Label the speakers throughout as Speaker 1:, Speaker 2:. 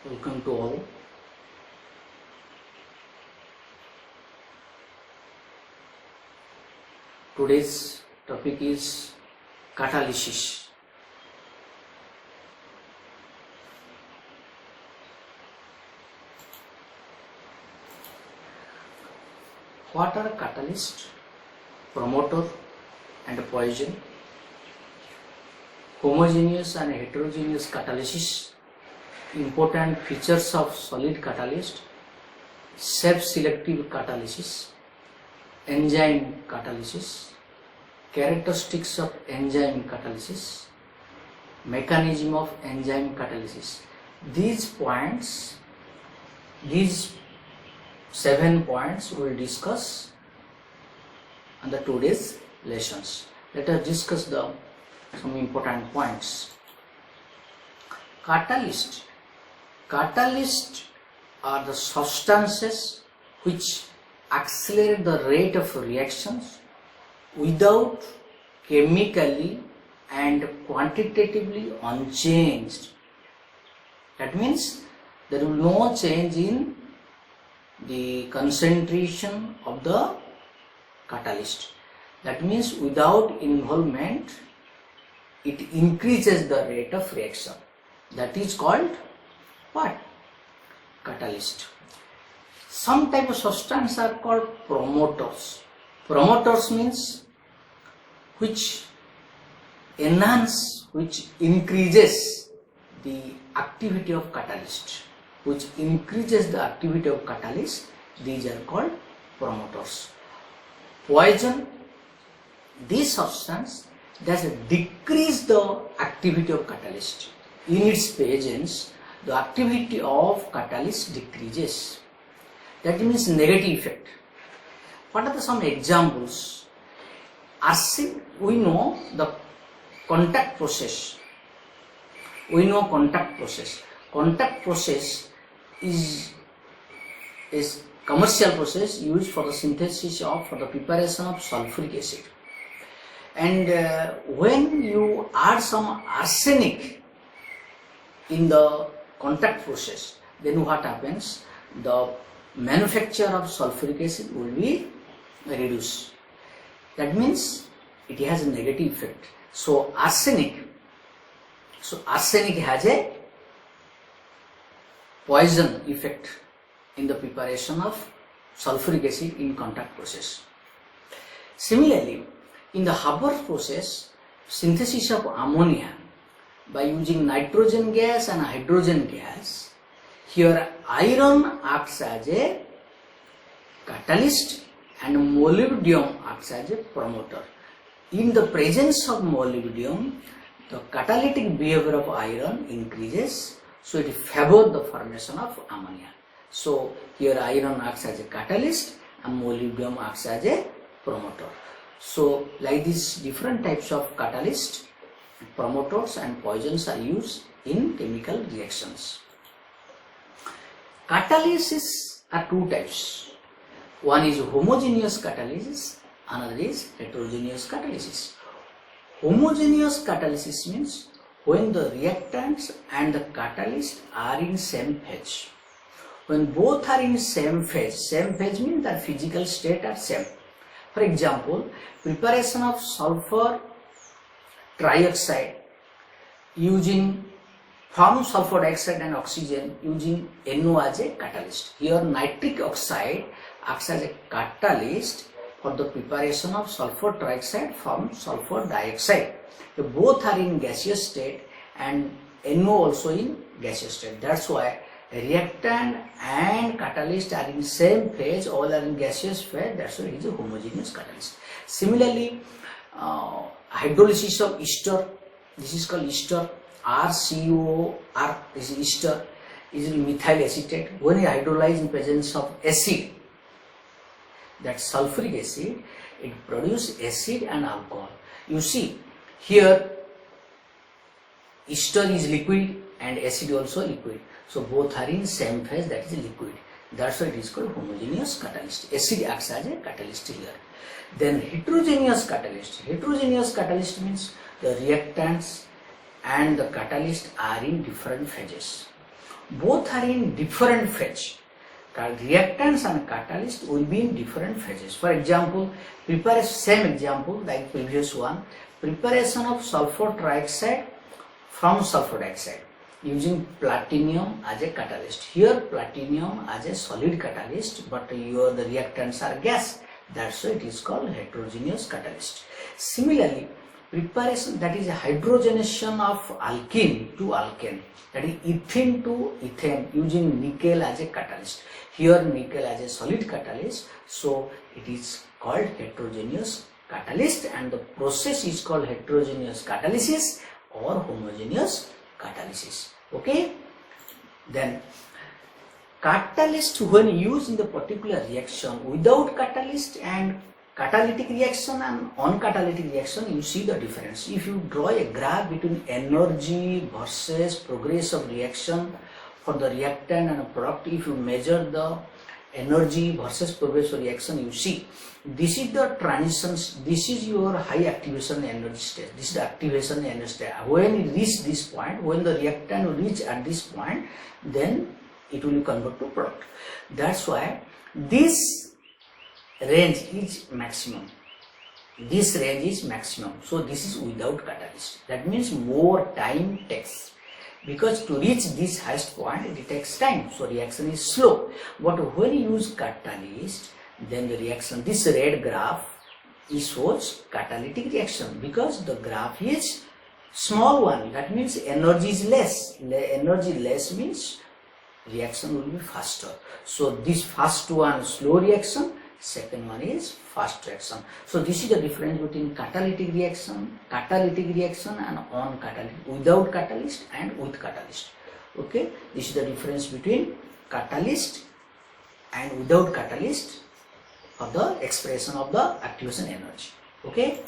Speaker 1: Welcome to all. Today's topic is catalysis. What are catalyst, promoter and poison? Homogeneous and heterogeneous catalysis. Important features of solid catalyst: self-selective catalysis, enzyme catalysis, characteristics of enzyme catalysis, mechanism of enzyme catalysis. These 7 points we will discuss on the today's lessons. Let us discuss some important points. Catalysts are the substances which accelerate the rate of reactions without chemically and quantitatively unchanged. That means there will be no change in the concentration of the catalyst. That means without involvement, it increases the rate of reaction. That is called what? Catalyst. Some type of substance are called promoters. Promoters means which enhance, which increases the activity of catalyst. Which increases the activity of catalyst. These are called promoters. Poison, this substance does decrease the activity of catalyst. In its presence, the activity of catalyst decreases. That means negative effect. What are some examples? Arsenic, we know the contact process. Contact process is commercial process used for the synthesis of, for the preparation of sulfuric acid. And when you add some arsenic in the contact process, then what happens? The manufacture of sulfuric acid will be reduced. That means it has a negative effect. So arsenic has a poison effect in the preparation of sulfuric acid in contact process. Similarly, in the Haber process, synthesis of ammonia by using nitrogen gas and hydrogen gas, here iron acts as a catalyst and molybdenum acts as a promoter. In the presence of molybdenum, the catalytic behavior of iron increases, so it favors the formation of ammonia. So here iron acts as a catalyst and molybdenum acts as a promoter. So like these different types of catalysts, promoters and poisons are used in chemical reactions. Catalysis are two types. One is homogeneous catalysis, another is heterogeneous catalysis. Homogeneous catalysis means when the reactants and the catalyst are in same phase. When both are in same phase means that physical state are same. For example, preparation of sulfur trioxide from sulfur dioxide and oxygen using NO as a catalyst. Here nitric oxide acts as a catalyst for the preparation of sulfur trioxide from sulfur dioxide. So both are in gaseous state and NO also in gaseous state. That's why reactant and catalyst are in same phase, all are in gaseous phase. That's why it is a homogeneous catalyst. Similarly, hydrolysis of ester, this is called ester. RCOR, this is ester, is methyl acetate. When you hydrolyze in presence of acid, that sulfuric acid, it produces acid and alcohol. You see here ester is liquid and acid also liquid. So both are in same phase, that is liquid. That's why it is called homogeneous catalyst. Acid acts as a catalyst here. Then heterogeneous catalyst. Heterogeneous catalyst means the reactants and the catalyst are in different phases. both are in different phase. Reactants and catalyst will be in different phases. For example, prepare same example like previous one, preparation of sulfur trioxide from sulfur dioxide using platinum as a catalyst. Here platinum as a solid catalyst, but here the reactants are gas. That's why it is called heterogeneous catalyst. Similarly, preparation, that is a hydrogenation of alkene to alkane, that is ethene to ethane using nickel as a catalyst. Here nickel as a solid catalyst, so it is called heterogeneous catalyst, and the process is called heterogeneous catalysis or homogeneous catalysis. Okay, then catalyst when used in the particular reaction without catalyst and catalytic reaction and non-catalytic reaction, you see the difference. If you draw a graph between energy versus progress of reaction for the reactant and a product, if you measure the energy versus progress of reaction, you see this is the transitions, this is your high activation energy state, this is the activation energy state. When it reach this point, when the reactant will reach at this point, then it will convert to product. That's why this range is maximum. This range is maximum. So this is without catalyst. That means more time takes. Because to reach this highest point, it takes time. So reaction is slow. But when you use catalyst, then the reaction, this red graph, it shows catalytic reaction because the graph is small one. That means energy is less. Energy less means reaction will be faster. So this first one slow reaction, second one is fast reaction. So this is the difference between catalytic reaction and non-catalytic, without catalyst and with catalyst. Okay, this is the difference between catalyst and without catalyst for the expression of the activation energy. Okay,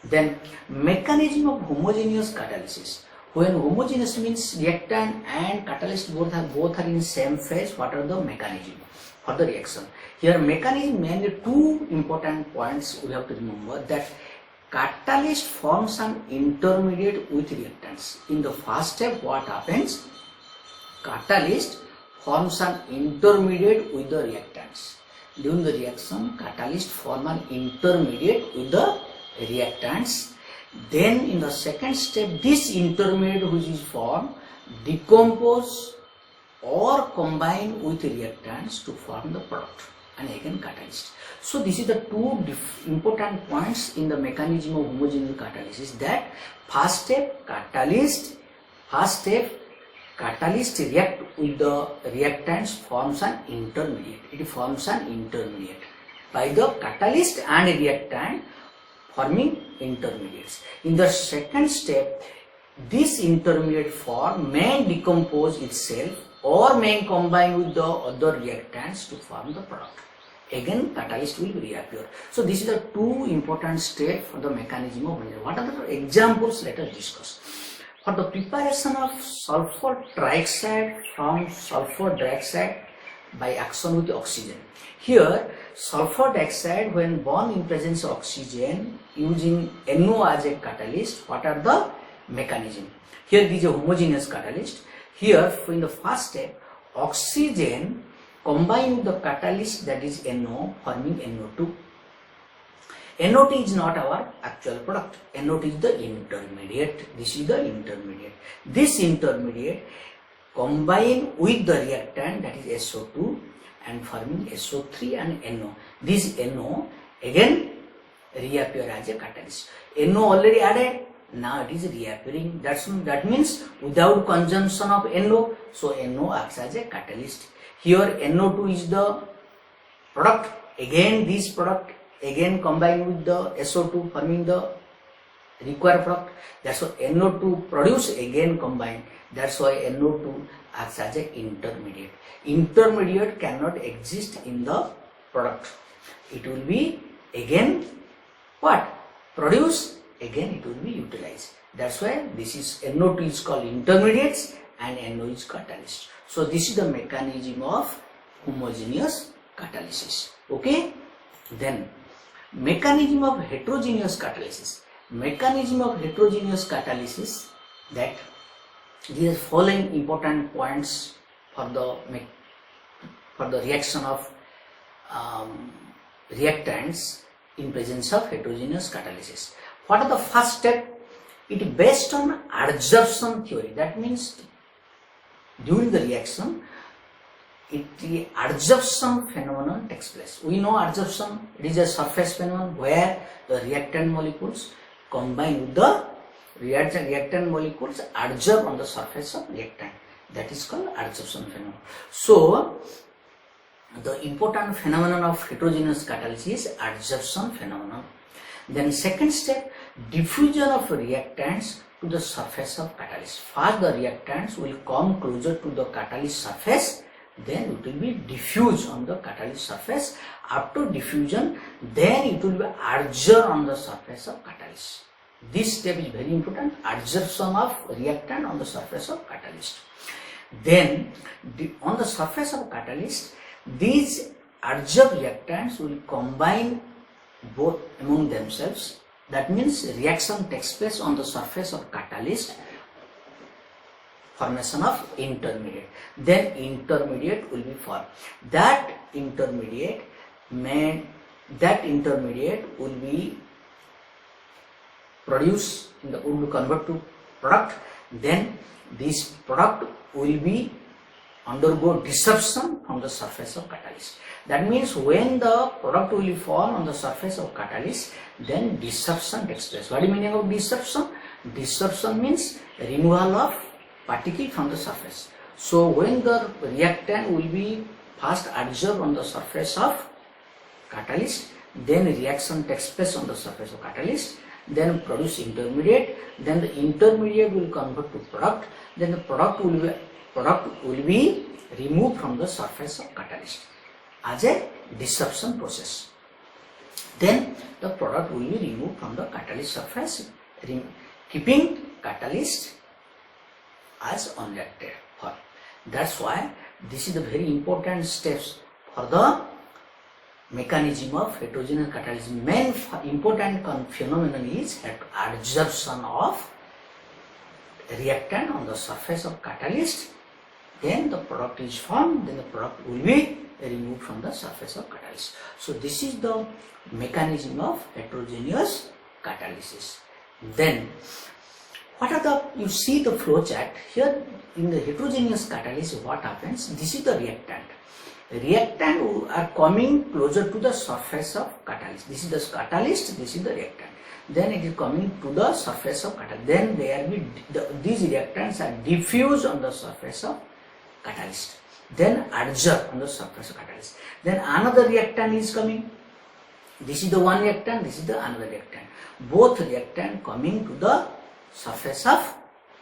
Speaker 1: then mechanism of homogeneous catalysis. When homogeneous means reactant and catalyst both are in same phase, what are the mechanism for the reaction? Here mechanism, mainly two important points we have to remember, that catalyst forms an intermediate with reactants. In the first step, what happens? Catalyst forms an intermediate with the reactants. During the reaction, catalyst form an intermediate with the reactants. Then in the second step, this intermediate which is formed decompose or combine with reactants to form the product, and again catalyst. So this is the two important points in the mechanism of homogeneous catalysis, that first step catalyst react with the reactants, forms an intermediate. It forms an intermediate by the catalyst and reactant forming intermediates. In the second step, this intermediate form may decompose itself or may combine with the other reactants to form the product. Again catalyst will reappear. So this is the two important steps for the mechanism of homogeneous. What are the examples? Let us discuss. For the preparation of sulfur trioxide from sulfur dioxide by action with oxygen. Here sulfur dioxide, when burned in presence of oxygen using NO as a catalyst, what are the mechanism? Here this is a homogeneous catalyst. Here in the first step, oxygen combined with the catalyst, that is NO, forming NO2. NO2 is not our actual product. NO2 is the intermediate. This is the intermediate. This intermediate combine with the reactant, that is SO2, and forming SO3 and NO. This NO again reappear as a catalyst. NO already added, now it is reappearing. That means without consumption of NO, so NO acts as a catalyst. Here NO2 is the product. Again this product again combined with the SO2 forming the required product. That's why NO2 produce again combine. That's why NO2 acts as an intermediate. Intermediate cannot exist in the product. It will be again what? Produce, again it will be utilized. That's why this is NO2 is called intermediates and NO is catalyst. So this is the mechanism of homogeneous catalysis. Okay? Then mechanism of heterogeneous catalysis. Mechanism of heterogeneous catalysis, that these following important points for the reaction of reactants in presence of heterogeneous catalysis. What are the first step? It is based on adsorption theory. That means during the reaction, the adsorption phenomenon takes place. We know adsorption, it is a surface phenomenon where the reactant molecules combine with the reactant molecules adsorb on the surface of reactant. That is called adsorption phenomenon. So, the important phenomenon of heterogeneous catalysis is adsorption phenomenon. Then second step, diffusion of reactants to the surface of catalyst. First the reactants will come closer to the catalyst surface, then it will be diffused on the catalyst surface. After diffusion, then it will be adsorb on the surface of catalyst. This step is very important, adsorption of reactant on the surface of catalyst. Then on the surface of catalyst, these adsorbed reactants will combine both among themselves. That means reaction takes place on the surface of catalyst, formation of intermediate. Then intermediate will be formed. That intermediate will be produced in the will convert to product. Then this product will be undergo disruption from the surface of catalyst. That means when the product will fall on the surface of catalyst, then disruption takes place. What is the meaning of disruption? Disruption means removal of particle from the surface. So when the reactant will be first adsorbed on the surface of catalyst, then reaction takes place on the surface of catalyst, then produce intermediate, then the intermediate will convert to product, then the product will be removed from the surface of catalyst as a disruption process. Then the product will be removed from the catalyst surface, keeping catalyst as unreacted. That's why this is the very important steps for the mechanism of heterogeneous catalysis. Main important phenomenon is adsorption of reactant on the surface of catalyst, then the product is formed, then the product will be removed from the surface of catalyst. So this is the mechanism of heterogeneous catalysis. Then what are the, you see the flow chart here in the heterogeneous catalysis, what happens? This is the reactant. Reactant are coming closer to the surface of catalyst. This is the catalyst, this is the reactant. Then it is coming to the surface of catalyst. Then these reactants are diffused on the surface of catalyst. Then adsorb on the surface of catalyst. Then another reactant is coming. This is the one reactant, this is the another reactant. Both reactant coming to the surface of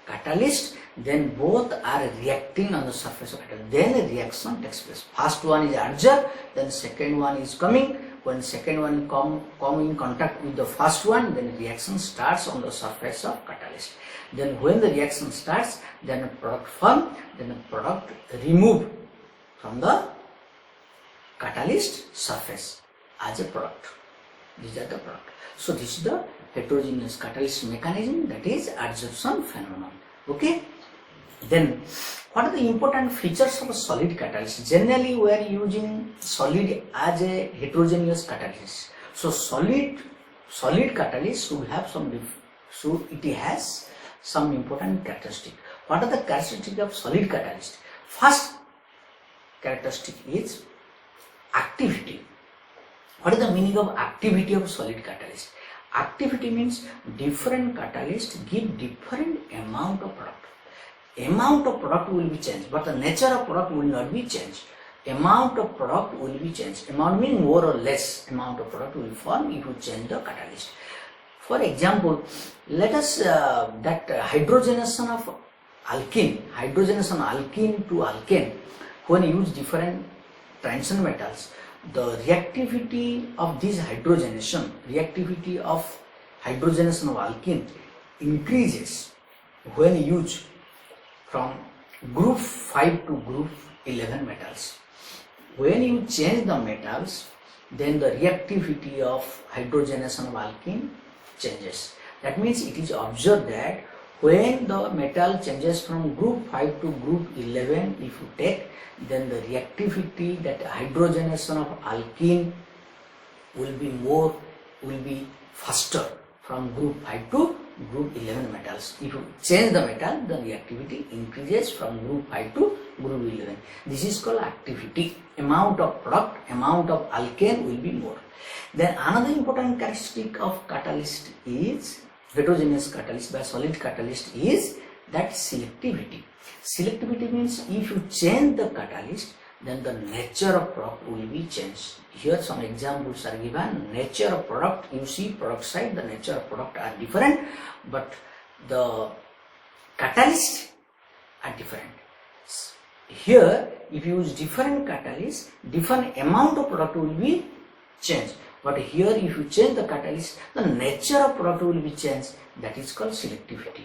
Speaker 1: catalyst, then both are reacting on the surface of catalyst. Then a reaction takes place. First one is adsorbed, then second one is coming. When second one come in contact with the first one, then reaction starts on the surface of catalyst. Then when the reaction starts, then a product form, then a product removed from the catalyst surface as a product. These are the product. So this is the heterogeneous catalyst mechanism, that is adsorption phenomenon. Okay. Then what are the important features of a solid catalyst? Generally we are using solid as a heterogeneous catalyst. So solid catalyst should have it has some important characteristic. What are the characteristics of solid catalyst? First characteristic is activity. What is the meaning of activity of solid catalyst? Activity means different catalysts give different amount of product. Amount of product will be changed, but the nature of product will not be changed. Amount of product will be changed. Amount means more or less amount of product will form if you change the catalyst. For example, let us that hydrogenation of alkene to alkane, when you use different transition metals, the reactivity of this hydrogenation of alkene increases when you use from group 5 to group 11 metals. When you change the metals, then the reactivity of hydrogenation of alkene changes. That means it is observed that When the metal changes from group 5 to group 11, if you take, then the reactivity, that hydrogenation of alkene will be faster from group 5 to group 11 metals. If you change the metal, the reactivity increases from group 5 to group 11. This is called activity. Amount of product, amount of alkane will be more. Then another important characteristic of catalyst is, heterogeneous catalyst by solid catalyst, is that selectivity. Selectivity means if you change the catalyst, then the nature of product will be changed. Here some examples are given. Nature of product, you see product side, the nature of product are different, but the catalyst are different. Here if you use different catalyst, different amount of product will be changed. But here if you change the catalyst, the nature of product will be changed. That is called selectivity.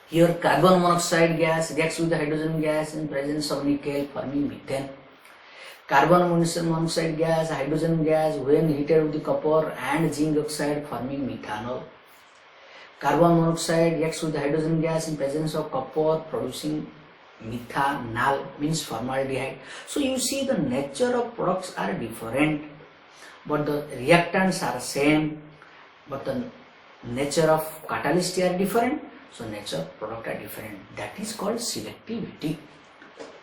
Speaker 1: Here carbon monoxide gas reacts with the hydrogen gas in presence of nickel, forming methane. Carbon monoxide gas, hydrogen gas, when heated with the copper and zinc oxide, forming methanol. Carbon monoxide reacts with the hydrogen gas in presence of copper, producing methanol, means formaldehyde. So you see the nature of products are different, but the reactants are same, but the nature of catalyst are different, so nature of product are different. That is called selectivity.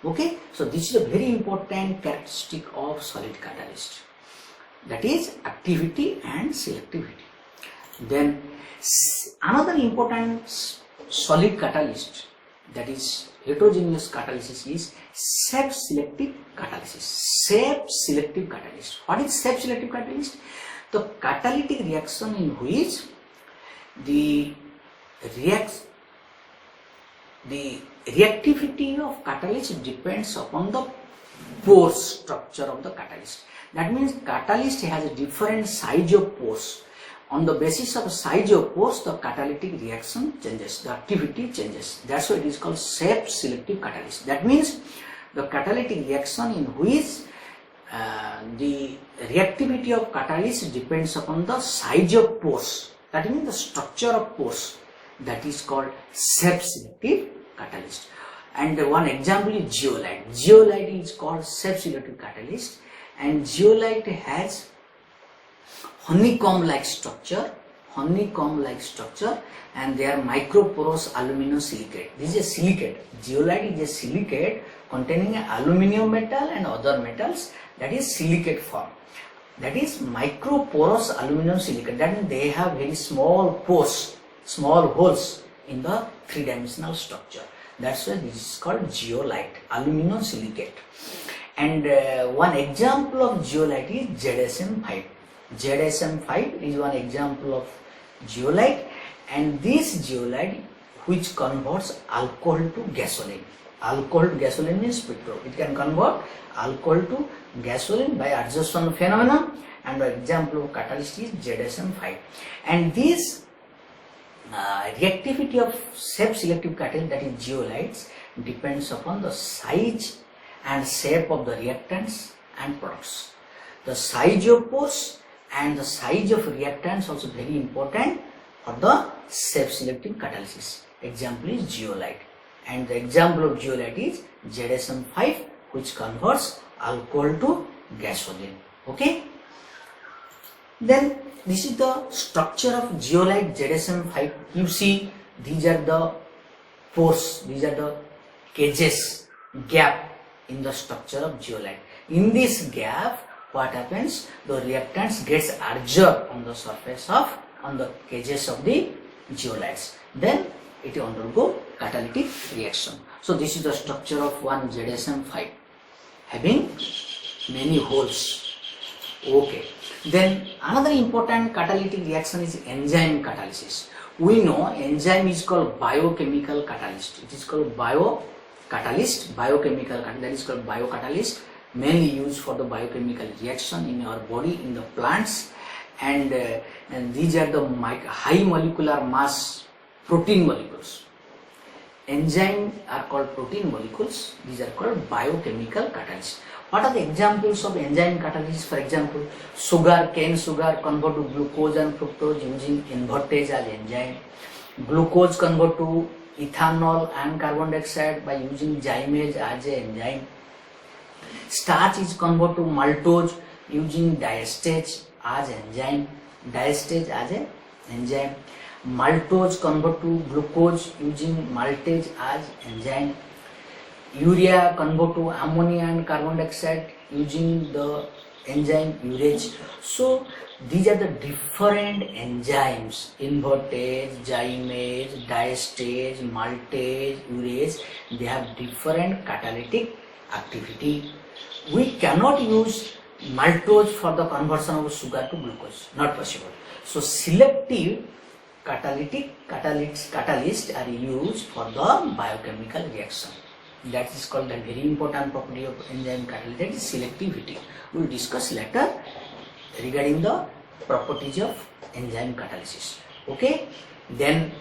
Speaker 1: Okay, so this is a very important characteristic of solid catalyst, that is activity and selectivity. Then another important solid catalyst, that is heterogeneous catalysis, is self-selective catalysis. Self-selective catalyst. What is self-selective catalyst? The catalytic reaction in which the reactivity of catalyst depends upon the pore structure of the catalyst. That means catalyst has a different size of pores. On the basis of size of pores, the catalytic reaction changes, the activity changes. That's why it is called self-selective catalyst. That means the catalytic reaction in which the reactivity of catalyst depends upon the size of pores. That means the structure of pores. That is called self-selective catalyst. And one example is zeolite. Zeolite is called self-selective catalyst, and zeolite has honeycomb-like structure, and they are microporous aluminosilicate. This is a silicate. Zeolite is a silicate containing aluminium metal and other metals, that is silicate form. That is microporous aluminum silicate. That means they have very small pores, small holes in the three-dimensional structure. That's why this is called zeolite, aluminum silicate. And one example of zeolite is ZSM5. ZSM5 is one example of zeolite, and this zeolite which converts alcohol to gasoline. Alcohol to gasoline means petrol. It can convert alcohol to gasoline by adsorption phenomenon, and the example of catalyst is ZSM5. And this reactivity of self-selective catalyst, that is zeolites, depends upon the size and shape of the reactants and products. The size of pores and the size of reactants also very important for the self-selective catalysis. Example is zeolite, and the example of zeolite is ZSM5, which converts alcohol to gasoline. Okay. Then this is the structure of zeolite ZSM5. You see, these are the pores, these are the cages, gap in the structure of zeolite. In this gap, what happens? The reactants gets adsorbed on the surface of, on the cages of the zeolites. Then it undergo catalytic reaction. So this is the structure of one ZSM5, having many holes. Okay. Then another important catalytic reaction is enzyme catalysis. We know enzyme is called biochemical catalyst. It is called biocatalyst, biochemical catalyst, that is called biocatalyst, mainly used for the biochemical reaction in our body, in the plants, and these are the high molecular mass protein molecules. Enzymes are called protein molecules. These are called biochemical catalysts. What are the examples of enzyme catalysts? For example, sugar, cane sugar convert to glucose and fructose using invertase as enzyme. Glucose convert to ethanol and carbon dioxide by using zymase as an enzyme. Starch is convert to maltose using diastase as enzyme. Diastase as an enzyme. Maltose convert to glucose using maltase as enzyme. Urea convert to ammonia and carbon dioxide using the enzyme urease. So these are the different enzymes: invertase, zymase, diastase, maltase, urease. They have different catalytic activity. We cannot use maltose for the conversion of sugar to glucose, not possible. So selective catalysts are used for the biochemical reaction. That is called the very important property of enzyme catalyst, that is selectivity. We will discuss later regarding the properties of enzyme catalysis. Okay, then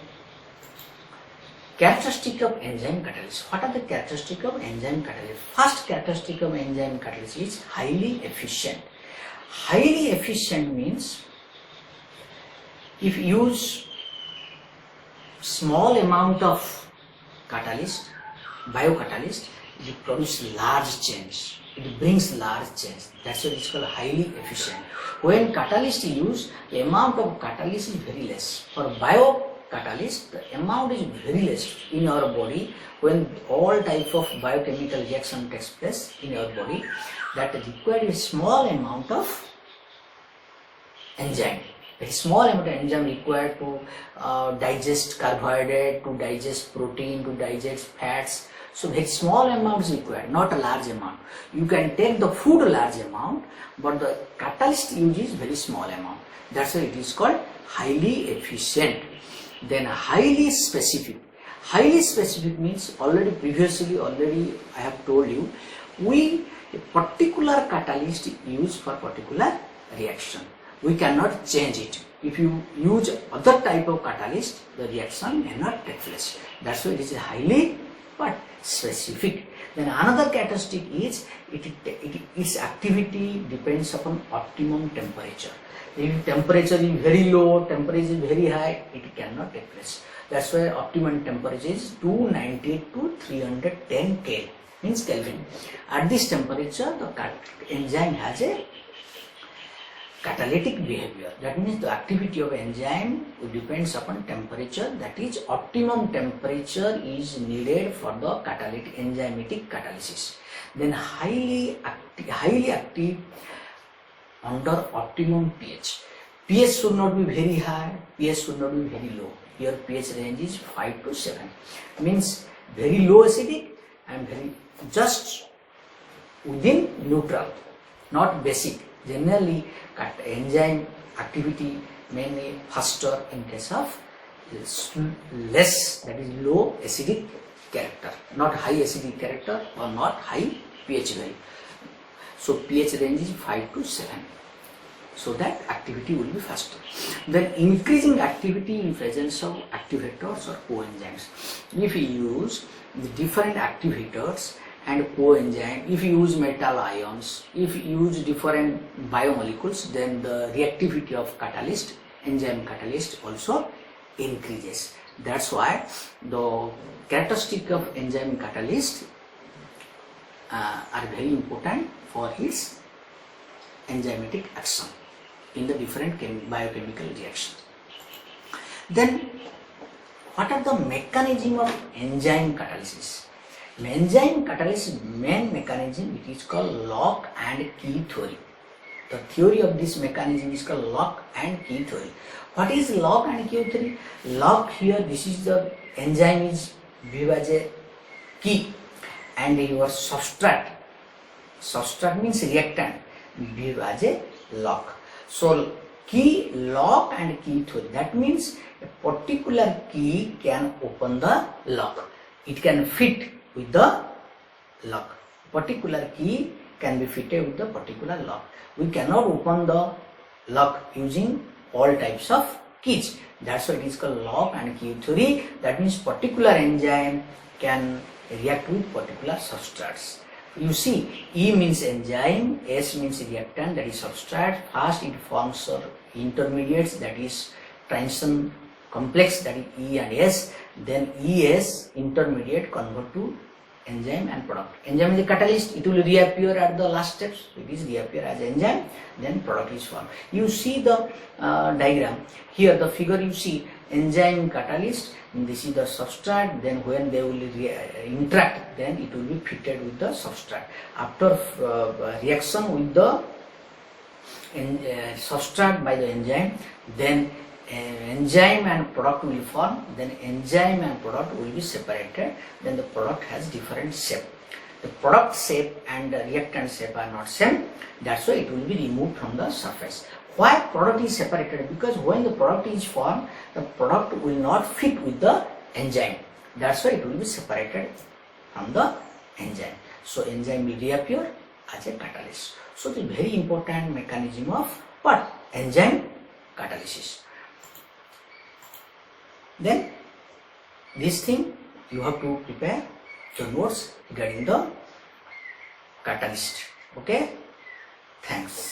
Speaker 1: characteristic of enzyme catalysis. What are the characteristic of enzyme catalysis? First characteristic of enzyme catalysis is highly efficient. Highly efficient means if you use small amount of catalyst, biocatalyst, it produces large change. It brings large change. That's why it's called highly efficient. When catalyst is used, the amount of catalyst is very less. For biocatalyst, the amount is very less in our body. When all type of biochemical reaction takes place in our body, that requires a small amount of enzyme. A small amount of enzyme required to digest carbohydrate, to digest protein, to digest fats. So very small amount is required, not a large amount. You can take the food a large amount, but the catalyst used is very small amount. That's why it is called highly efficient. Then highly specific. Highly specific means previously I have told you, a particular catalyst used for particular reaction. We cannot change it. If you use other type of catalyst, the reaction may not take place. That's why it is highly specific. Then another characteristic is its activity depends upon optimum temperature. If temperature is very low, temperature is very high, it cannot take place. That's why optimum temperature is 298 to 310 K, means Kelvin. At this temperature, the enzyme has a catalytic behavior. That means the activity of enzyme depends upon temperature. That is, optimum temperature is needed for the catalytic enzymatic catalysis. Then highly active under optimum pH. pH should not be very high, pH should not be very low. Here pH range is 5 to 7. Means very low acidic and very just within neutral, not basic. Generally, enzyme activity may be faster in case of less, that is low acidic character, not high acidic character or not high pH value. So pH range is 5 to 7. So that activity will be faster. Then increasing activity in presence of activators or coenzymes. If you use the different activators and coenzyme, if you use metal ions, if you use different biomolecules, then the reactivity of catalyst, enzyme catalyst also increases. That's why the characteristic of enzyme catalyst are very important for its enzymatic action in the different biochemical reactions. Then what are the mechanism of enzyme catalysis? Enzyme catalysis main mechanism, it is called lock and key theory. The theory of this mechanism is called lock and key theory. What is lock and key theory? Lock, here this is the enzyme is viewed as a key and your substrate means reactant, viewed as a lock. So key, lock and key theory, that means a particular key can open the lock. It can fit with the lock. Particular key can be fitted with the particular lock. We cannot open the lock using all types of keys. That's why it is called lock and key theory. That means particular enzyme can react with particular substrates. You see, E means enzyme, S means reactant, that is substrate. First it forms intermediates, that is transition complex, that is E and S, then ES intermediate convert to enzyme and product. Enzyme is a catalyst, it will reappear at the last steps, it is reappear as enzyme, then product is formed. You see the diagram here, the figure you see enzyme catalyst, this is the substrate, then when they will interact, then it will be fitted with the substrate. After reaction with the substrate by the enzyme, then enzyme and product will form, then enzyme and product will be separated, then the product has different shape. The product shape and the reactant shape are not same, that's why it will be removed from the surface. Why product is separated? Because when the product is formed, the product will not fit with the enzyme, that's why it will be separated from the enzyme. So enzyme will reappear as a catalyst. So the very important mechanism of what? Enzyme catalysis. Then this thing you have to prepare your notes regarding the catalyst. Okay, thanks.